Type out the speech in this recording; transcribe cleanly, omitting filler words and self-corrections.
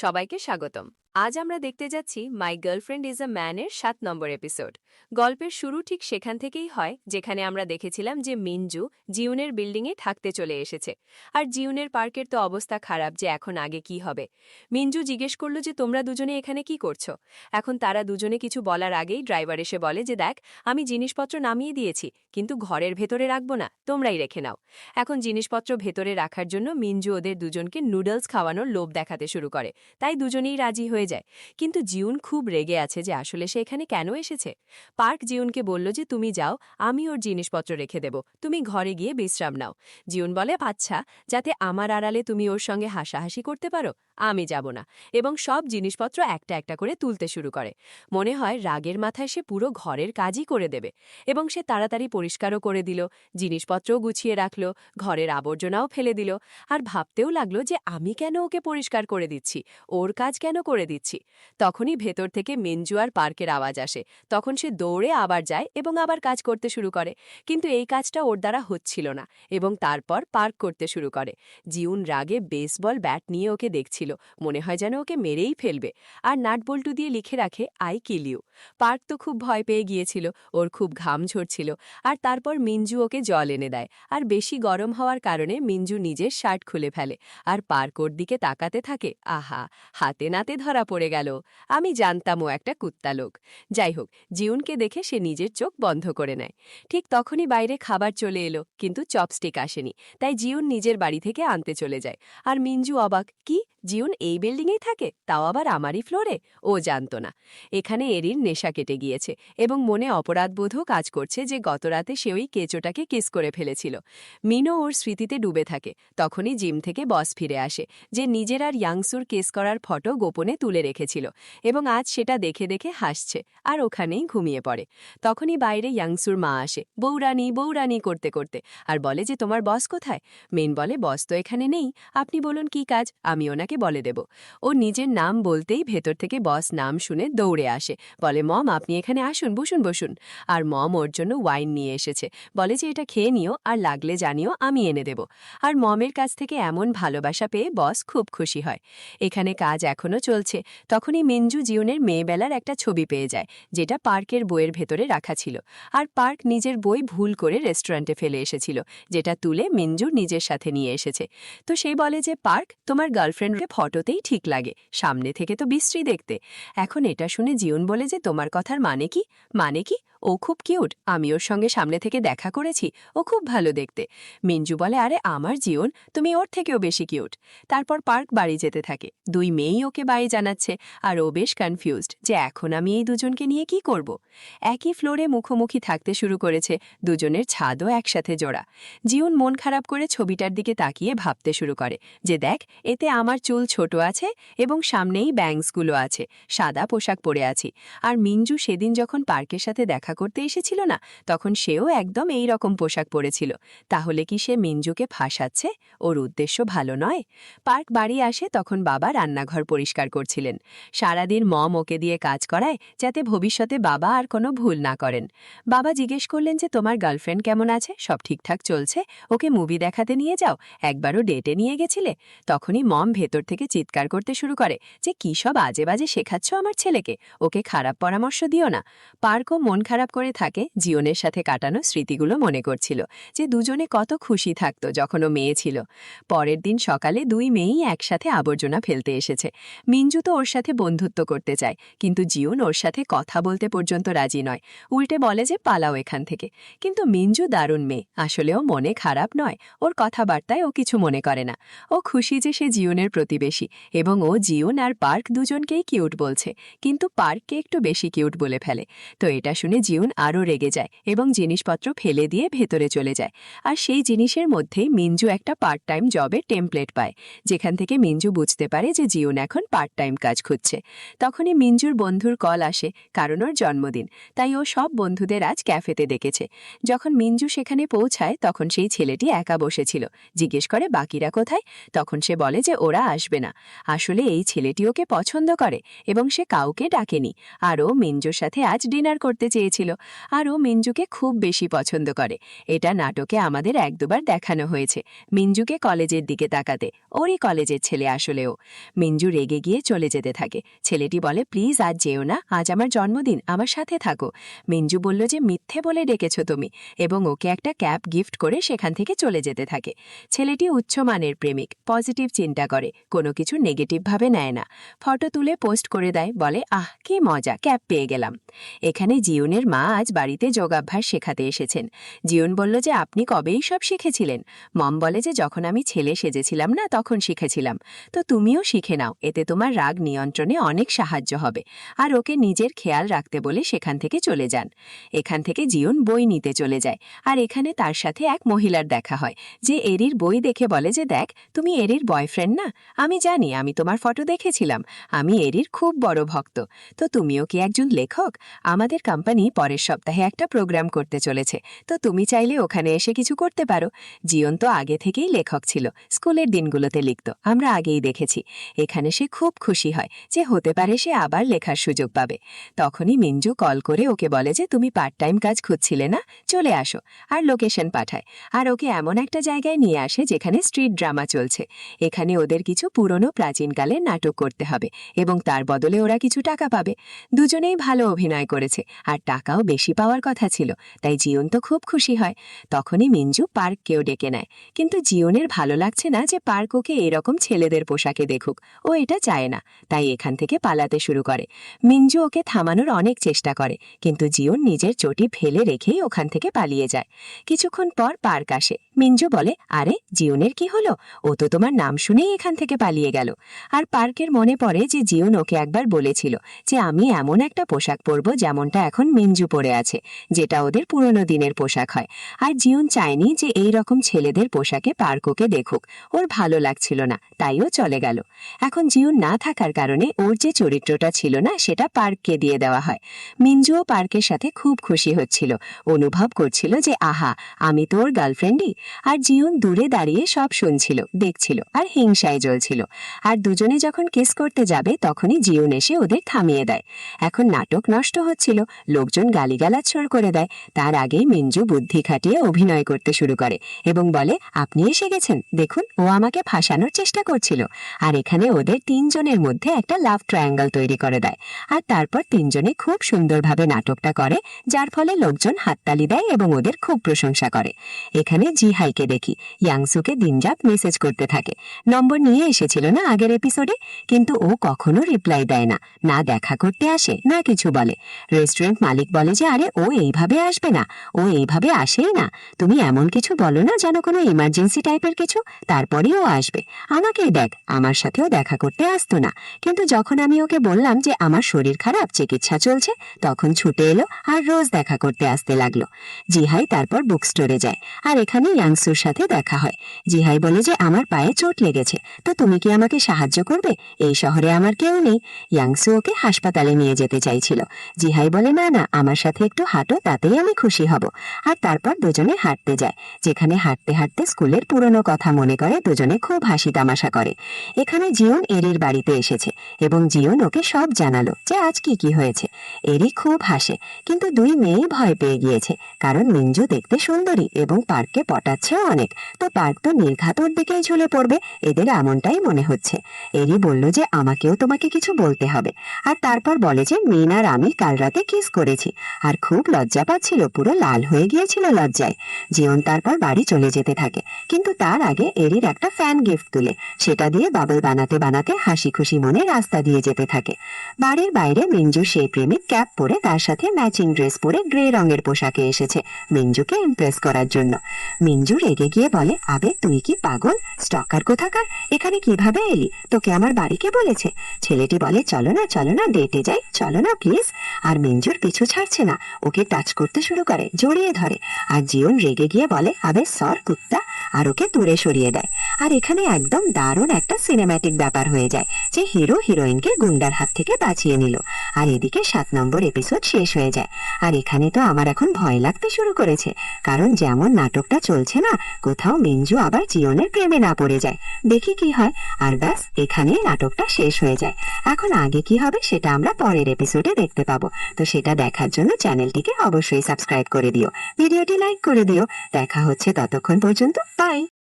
সবাইকে স্বাগতম। আজ আমরা দেখতে যাচ্ছি মাই গার্লফ্রেন্ড ইজ আ ম্যানের ৭ নম্বর এপিসোড। গল্পের শুরু ঠিক সেখান থেকেই হয় যেখানে আমরা দেখেছিলাম যে মিনজু জিউনের বিল্ডিংয়ে থাকতে চলে এসেছে। আর জিউনের পার্কের তো অবস্থা খারাপ যে এখন আগে কি হবে। মিনজু জিজ্ঞেস করলো যে তোমরা দুজনে এখানে কি করছো। এখন তারা দুজনে কিছু বলার আগেই ড্রাইভার এসে বলে যে দেখ, আমি জিনিসপত্র নামিয়ে দিয়েছি, কিন্তু ঘরের ভেতরে রাখবো না, তোমরাই রেখে নাও। এখন জিনিসপত্র ভেতরে রাখার জন্য মিনজু ওদের দুজনকে নুডলস খাওয়ানোর লোভ দেখাতে শুরু করে। তাই দুজনেই রাজি হয়ে যায়। কিন্তু জিউন খুব রেগে আছে যে আসলে সে এখানে কেন এসেছে। পার্ক জিউনকে বলল যে তুমি যাও, আমি ওর জিনিসপত্র রেখে দেব, তুমি ঘরে গিয়ে বিশ্রাম নাও। জিউন বলে আচ্ছা, যাতে আমার আড়ালে তুমি ওর সঙ্গে হাসাহাসি করতে পারো, আমি যাব না। এবং সব জিনিসপত্র একটা একটা করে তুলতে শুরু করে। মনে হয় রাগের মাথায় সে পুরো ঘরের কাজই করে দেবে। এবং সে তাড়াতাড়ি পরিষ্কারও করে দিল, জিনিসপত্রও গুছিয়ে রাখল, ঘরের আবর্জনাও ফেলে দিল। আর ভাবতেও লাগলো যে আমি কেন ওকে পরিষ্কার করে দিচ্ছি, ওর কাজ কেন করে দিচ্ছি। তখনই ভেতর থেকে মিনজু আর পার্কের আওয়াজ আসে। তখন সে দৌড়ে আবার যায় এবং আবার কাজ করতে শুরু করে। কিন্তু এই কাজটা ওর দ্বারা হচ্ছিল না এবং তারপর পার্ক করতে শুরু করে। জিউন রাগে বেসবল ব্যাট নিয়ে ওকে দেখছিল, মনে হয় যেন ওকে মেরেই ফেলবে। আর নাটবল্টু দিয়ে লিখে রাখে আই কিল ইউ। পার্ক তো খুব ভয় পেয়ে গিয়েছিল, ওর খুব ঘাম ঝরছিল। আর তারপর মিনজু ওকে জল এনে দেয়। আর বেশি গরম হওয়ার কারণে মিনজু নিজের শার্ট খুলে ফেলে। আর পার্ক ওর দিকে তাকাতে থাকে। আহা, হাতে নাতে ধরা পড়ে গেল। আমি জানতাম ও একটা কুত্তা লোক। যাই হোক, জিউনকে দেখে সে নিজের চোখ বন্ধ করে নেয়। ঠিক তখনই বাইরে খাবার চলে এলো, কিন্তু চপস্টিক আসেনি। তাই জিউন নিজের বাড়ি থেকে আনতে চলে যায়। আর মিনজু অবাক, কি জিউন এই বিল্ডিংয়েই থাকে, তাও আবার আমারই ফ্লোরে। ও জানত না এখানে এরির নেশা কেটে গিয়েছে এবং মনে অপরাধবোধও কাজ করছে যে গতরাতে সে ওই কেঁচোটাকে কিস করে ফেলেছিল। মিনো ওর স্মৃতিতে ডুবে থাকে। তখনই জিম থেকে বস ফিরে আসে, যে নিজের আর ইয়াংসুর কেস করার ফটো গোপনে তুলে রেখেছিল এবং আজ সেটা দেখে দেখে হাসছে আর ওখানেই ঘুমিয়ে পড়ে। তখনই বাইরে ইয়াংসুর মা আসে, বৌরানি বৌরানি করতে করতে, আর বলে যে তোমার বস কোথায়। মেন বলে বস তো এখানে নেই, আপনি বলুন কি কাজ, আমি ওনাকে বলে দেব। ও নিজের নাম বলতেই ভেতর থেকে বস নাম শুনে দৌড়ে আসে, বলে মম আপনি এখানে আসুন, বসুন বসুন। আর মম ওর জন্য ওয়াইন নিয়ে এসেছে, বলে যে এটা খেয়ে নিও আর লাগলে জানিও, আমি এনে দেব। আর মমের কাছ থেকে এমন ভালোবাসা পেয়ে বস খুব খুশি হয়। এখানে কাজ এখনও চলছে। তখনই মিনজু জিউনের মেয়েবেলার একটা ছবি পেয়ে যায়, যেটা পার্কের বইয়ের ভেতরে রাখা ছিল। আর পার্ক নিজের বই ভুল করে রেস্টুরেন্টে ফেলে এসেছিল, যেটা তুলে মিনজু নিজের সাথে নিয়ে এসেছে। তো সে বলে যে পার্ক, তোমার গার্লফ্রেন্ডকে ফটোতেই ঠিক লাগে, সামনে থেকে তো বিশ্রী দেখতে। এখন এটা শুনে জিউন বলে যে তোমার কথার মানে কি, মানে কি, ও খুব কিউট, আমি ওর সঙ্গে সামনে থেকে দেখা করেছি, ও খুব ভালো দেখতে। মিনজু বলে আরে আমার জিউন, তুমি ওর থেকেও বেশি কিউট। তারপর পার্ক বাড়ি যেতে থাকে, দুই মেয়েই ওকে বাই জানাচ্ছে। আর ও বেশ কনফিউজড যে এখন আমি এই দুজনকে নিয়ে কি করব। একই ফ্লোরে মুখোমুখি থাকতে শুরু করেছে, দুজনের ছাদও একসাথে জোড়া। জিউন মন খারাপ করে ছবিটার দিকে তাকিয়ে ভাবতে শুরু করে যে দেখ, এতে আমার চুল ছোট আছে এবং সামনেই ব্যাংসগুলো আছে, সাদা পোশাক পরে আছি। আর মিনজু সেদিন যখন পার্কের সাথে দেখা করতে এসেছিল না, তখন সেও একদম এই রকম পোশাক পরেছিল। তাহলে কি সে মিনজুকে ফাঁসাচ্ছে? ওর উদ্দেশ্য ভালো নয়। পার্ক বাড়ি আসে তখন বাবা রান্নাঘর পরিষ্কার করছিলেন। সারাদিন মম ওকে দিয়ে কাজ করায় যাতে ভবিষ্যতে বাবা আর কোনো ভুল না করেন। বাবা জিজ্ঞেস করলেন যে তোমার গার্লফ্রেন্ড কেমন আছে, সব ঠিকঠাক চলছে, ওকে মুভি দেখাতে নিয়ে যাও, একবারও ডেটে নিয়ে গেছিলে। তখনই মম ভেতর থেকে চিৎকার করতে শুরু করে যে কী সব আজে বাজে শেখাচ্ছ আমার ছেলেকে, ওকে খারাপ পরামর্শ দিও না। পার্কও মন খারাপ করে থাকে, জিওনের সাথে কাটানো স্মৃতিগুলো মনে করছিল, যে দুজনে কত খুশি থাকত যখন ও মেয়ে ছিল। পরের দিন সকালে দুই মেয়েই একসাথে আবর্জনা ফেলতে এসেছে। মিনজু তো ওর সাথে বন্ধুত্ব করতে চায়, কিন্তু জিউন ওর সাথে কথা বলতে পর্যন্ত রাজি নয়, উল্টে বলে যে পালাও এখান থেকে। কিন্তু মিনজু দারুণ মেয়ে, আসলেও মনে খারাপ নয়, ওর কথাবার্তায় ও কিছু মনে করে না। ও খুশি যে সে জিউনের প্রতিবেশী এবং ও জিউন আর পার্ক দুজনকেই কিউট বলছে, কিন্তু পার্ককে একটু বেশি কিউট বলে ফেলে। তো এটা শুনে জিউন আরও রেগে যায় এবং জিনিসপত্র ফেলে দিয়ে ভেতরে চলে যায়। আর সেই জিনিসের মধ্যেই মিনজু একটা পার্ট টাইম জবের টেমপ্লেট পায়, যেখান থেকে মিনজু বুঝতে পারে যে জিউন এখন পার্ট টাইম কাজ খুঁজছে। তখনই মিনজুর বন্ধুর কল আসে, কারণ ওর জন্মদিন, তাই ও সব বন্ধুদের আজ ক্যাফেতে ডেকেছে। যখন মিনজু সেখানে পৌঁছায় তখন সেই ছেলেটি একা বসেছিল। জিজ্ঞেস করে বাকিরা কোথায়, তখন সে বলে যে ওরা আসবে না। আসলে এই ছেলেটি ওকে পছন্দ করে এবং সে কাউকে ডাকেনি, আর ও মিনজুর সাথে আজ ডিনার করতে চেয়েছিল। ছিল, আর ও মিঞ্জুকে খুব বেশি পছন্দ করে। এটা নাটকে আমাদের 1-2বার দেখানো হয়েছে মিঞ্জুকে কলেজের দিকে তাকাতে। ওরই কলেজের ছেলে আসলেও। মিঞ্জু রেগে গিয়ে চলে যেতে থাকে। ছেলেটি বলে, প্লিজ আজ যেও না, আজ আমার জন্মদিন, আমার সাথে থাকো। মিঞ্জু বলল যে মিথ্যে বলে ডেকেছ তুমি, এবং ওকে একটা ক্যাপ গিফট করে সেখান থেকে চলে যেতে থাকে। ছেলেটি উচ্চমানের প্রেমিক, পজিটিভ চিন্তা করে, কোনো কিছু নেগেটিভভাবে নেয় না। ফটো তুলে পোস্ট করে দেয়, বলে আহ কি মজা, ক্যাপ পেয়ে গেলাম। এখানে জিউনের মা আজ বাড়িতে যোগাভ্যাস শেখাতে এসেছেন। জিউন বলল যে আপনি কবেই সব শিখেছিলেন? মম বলে যে যখন আমি ছেলে সেজেছিলাম না তখন শিখেছিলাম। তো তুমিও শিখে নাও, এতে তোমার রাগ নিয়ন্ত্রণে অনেক সাহায্য হবে। আর ওকে নিজের খেয়াল রাখতে বলে সেখান থেকে চলে যান। এখান থেকে জিউন বই নিতে চলে যায়, আর এখানে তার সাথে এক মহিলার দেখা হয়, যে এরির বই দেখে বলে যে দেখ, তুমি এরির বয়ফ্রেন্ড না? আমি জানি, আমি তোমার ফটো দেখেছিলাম, আমি এরির খুব বড় ভক্ত। তো তুমিও কি একজন লেখক? আমাদের কোম্পানি পরের সপ্তাহে একটা প্রোগ্রাম করতে চলেছে, তো তুমি চাইলে ওখানে এসে কিছু করতে পারো। জিওন তো আগে থেকেই লেখক ছিল, স্কুলের দিনগুলোতে লিখত, আমরা আগেই দেখেছি। এখানে সে খুব খুশি হয় যে হতে পারে সে আবার লেখার সুযোগ পাবে। তখনই মিঞ্জু কল করে ওকে বলে যে তুমি পার্ট টাইম কাজ খুঁজছিলে না, চলে আসো, আর লোকেশন পাঠায়। আর ওকে এমন একটা জায়গায় নিয়ে আসে যেখানে স্ট্রিট ড্রামা চলছে। এখানে ওদের কিছু পুরনো প্রাচীনকালের নাটক করতে হবে, এবং তার বদলে ওরা কিছু টাকা পাবে। দুজনেই ভালো অভিনয় করেছে, আর টাকাও বেশি পাওয়ার কথা ছিল, তাই জিওন তো খুব খুশি হয়। তখনই মিঞ্জু পার্ককেও ডেকে নেয়, কিন্তু জিওনের ভালো লাগছে না যে পার্ক ওকে এরকম ছেলেদের পোশাকে দেখুক, ও এটা চায় না, তাই এখান থেকে পালাতে শুরু করে। মিঞ্জু ওকে থামানোর অনেক চেষ্টা করে, কিন্তু জিওন নিজের চটি ফেলে রেখেই ওখান থেকে পালিয়ে যায়। কিছুক্ষণ পর পার্ক আসে। মিঞ্জু বলে, আরে জিওনের কি হলো? ও তো তোমার নাম শুনেই এখান থেকে পালিয়ে গেল। আর পার্কের মনে পড়ে যে জিওন ওকে একবার বলেছিল যে আমি এমন একটা পোশাক পরব যেমনটা এখন মিঞ্জু পরে আছে, যেটা ওদের পুরনো দিনের পোশাক হয়। আর জিওন চায়নি যে এই রকম ছেলেদের পোশাকে পার্ক ওকে দেখুক, ওর ভালো লাগছিল না, তাইও চলে গেল। এখন জিওন না থাকার কারণে ওর যে চরিত্রটা ছিল না সেটা পার্ককে দিয়ে দেওয়া হয়। মিঞ্জুও পার্কের সাথে খুব খুশি হচ্ছিল, অনুভব করছিল যে আহা, আমি তো ওর গার্লফ্রেন্ডই। আর জিওন দূরে দাঁড়িয়ে সব শুনছিল, দেখছিল, আর হিংসায় জ্বলছিল। আর দুজনে যখন কিস করতে যাবে তখনই জিওন এসে ওদের থামিয়ে দেয়। এখন নাটক নষ্ট হচ্ছিল, লোকজন গালিগালাজ শুরু করে দেয়। তার আগেই মিঞ্জু বুদ্ধি খাটিয়ে অভিনয় করতে শুরু করে এবং বলে, আপনি এসে গেছেন, দেখুন ও আমাকে ফাঁসানোর চেষ্টা করছিল। আর এখানে ওদের তিনজনের মধ্যে একটা লাভ ট্রায়াঙ্গল তৈরি করে দেয়। আর তারপর তিনজনে খুব সুন্দরভাবে নাটকটা করে, যার ফলে লোকজন হাততালি দেয় এবং ওদের খুব প্রশংসা করে। এখানে জিহাইকে দেখি, ইয়াংসুকে দিনরাত মেসেজ করতে থাকে। নম্বর নিয়ে এসেছিল না আগের এপিসোডে, কিন্তু ও কখনো রিপ্লাই দেয় না, না দেখা করতে আসে, না কিছু বলে। রেস্টুরেন্ট মালিক বলে যে আরে ও এইভাবে আসবে না, ও এইভাবে আসেই না, তুমি এমন কিছু বলো না যেন কোনো ইমার্জেন্সি টাইপের কিছু, তারপরেই ও আসবে। আমাকেই দেখ, আমার সাথেও দেখা করতে আসতো না, কিন্তু যখন আমি ওকে বললাম যে আমার শরীর খারাপ, চিকিৎসা চলছে, তখন ছুটে এলো আর রোজ দেখা করতে আসতে লাগলো। জিহাই তারপর বুক স্টোরে যায়, আর এখানে ইয়াংসুর সাথে দেখা হয়। জিহাই বলে যে আমার পায়ে চোট লেগেছে, তো তুমি কি আমাকে সাহায্য করবে? এই শহরে আমার কেউ নেই। ইয়াংসু ওকে হাসপাতালে নিয়ে যেতে চাইছিল। জিহাই বলে না না, আমার সাথে একটু হাঁটো, তাতেই আমি খুশি হব। আর তারপর দুজনে হাঁটতে যায়, যেখানে হাঁটতে হাঁটতে স্কুলের পুরনো কথা মনে করে দুজনে খুব হাসি তামাশা করে। এখানে জিওন এরির বাড়িতে এসেছে এবং জিওন ওকে সব জানালো যে আজ কি কি হয়েছে। এরি খুব হাসে, কিন্তু দুই মেয়েই ভয় পেয়ে গিয়েছে, কারণ মিঞ্জু দেখতে সুন্দরী এবং পার্ককে পটাচ্ছেও অনেক, তো পার্ক তো নির্ঘাত ওর দিকেই ঝুলে পড়বে, এদের এমনটাই মনে হচ্ছে। এরি বলল যে আমাকেও তোমাকে কিছু বলতে হবে। আর তারপর বলে যে মিন আর আমি কাল রাতে কিস করেছি, আর খুব লজ্জা পাচ্ছিল, পুরো লাল হয়ে গিয়েছিল লজ্জায়। জিওন তারপর বাড়ি চলে যেতে থাকে, কিন্তু তার আগে এরির একটা ফ্যান গিফট তুলে সেটা দিয়ে বাবল বানাতে বানাতে হাসি খুশি মনে রাস্তা দিয়ে যেতে থাকে। বাড়ির বাইরে মিঞ্জু সেই প্রেমিক ক্যাপ পরে তার সাথে ম্যাচিং ড্রেস পরে গ্রে রঙের পোশাকে এসেছে মিঞ্জুকে ইমপ্রেস করার জন্য। মিঞ্জু রেগে গিয়ে বলে, আবে তুই কি পাগল, স্টকার কোথাকার, এখানে কিভাবে এলি? তোকে আমার বাড়িকে বলেছে? ছেলেটি বলে, চলো না ডেটে যাই, চলো না প্লিজ। আর মিঞ্জুর পিছু ছাড়ছে না, ওকে টাচ করতে শুরু করে, জড়িয়ে ধরে। আর জিওন রেগে গিয়ে বলে, আবে সর কুত্তা, আর ওকে দূরে সরিয়ে দেয়। আর এখানে একদম দারুণ একটা সিনেম্যাটিক ব্যাপার হয়ে যায় যে হিরো হিরোইনকে গুন্ডার হাত থেকে বাঁচিয়ে নিল। আর এদিকে 7 নম্বর এপিসোড শেষ হয়ে যায়। আর এখানে তো আমার এখন ভয় লাগতে শুরু করেছে, কারণ যেমন নাটকটা চলছে না, কোথাও মিঞ্জু আবার জিওনের প্রেমে না পড়ে যায়। দেখি কি হয়। আর ব্যাস, এখানেই নাটকটা শেষ হয়ে যায়। এখন আগে কি হবে সেটা আমরা পরের এপিসোডে দেখতে পাবো। তো সেটা দেখার দেখার জন্য চ্যানেলটিকে অবশ্যই সাবস্ক্রাইব করে দিও, ভিডিওটি লাইক করে দিও। দেখা হচ্ছে ততক্ষণ পর্যন্ত, বাই।